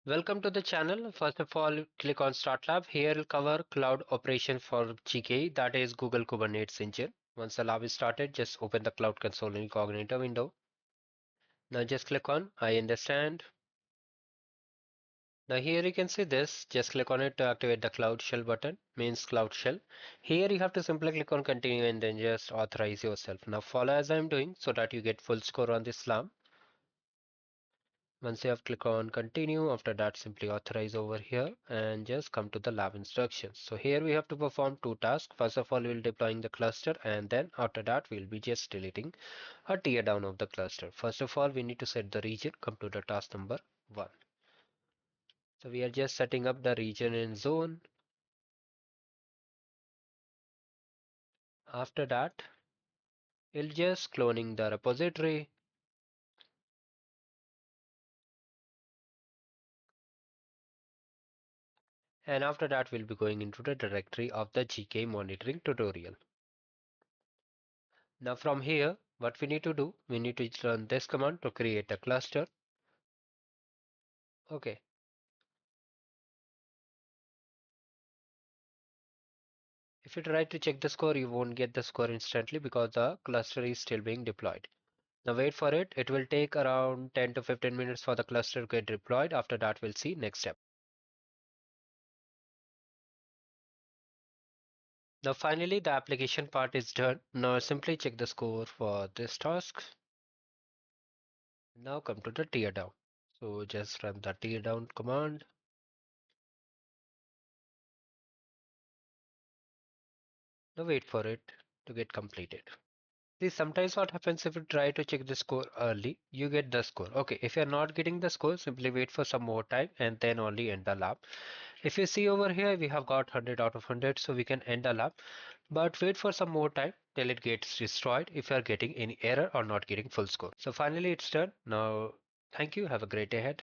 Welcome to the channel. First of all, click on Start Lab. Here we'll cover cloud operation for GKE, that is Google Kubernetes Engine. Once the lab is started, just open the Cloud Console Incognito window. Now just click on I understand. Now here you can see this. Just click on it to activate the Cloud Shell button, means Cloud Shell. Here you have to simply click on continue and then just authorize yourself. Now follow as I'm doing so that you get full score on this lab. Once you have click on continue, after that simply authorize over here and just come to the lab instructions. So here we have to perform two tasks. First of all, we'll deploying the cluster and then after that we'll be just deleting a tear down of the cluster. First of all, we need to set the region. Come to the task number 1. So we are just setting up the region and zone. After that, we'll just cloning the repository. And after that, we'll be going into the directory of the GK monitoring tutorial. Now from here, what we need to do, we need to run this command to create a cluster. Okay. If you try to check the score, you won't get the score instantly because the cluster is still being deployed. Now wait for it. It will take around 10 to 15 minutes for the cluster to get deployed. After that, we'll see next step. Now finally, the application part is done. Now simply check the score for this task. Now come to the teardown. So just run the teardown command. Now wait for it to get completed. See, sometimes what happens if you try to check the score early, you get the score. Okay, if you're not getting the score, simply wait for some more time and then only end the lab. If you see over here, we have got 100 out of 100, so we can end the lab. But wait for some more time till it gets destroyed if you are getting any error or not getting full score. So finally, it's done. Now, thank you. Have a great day ahead.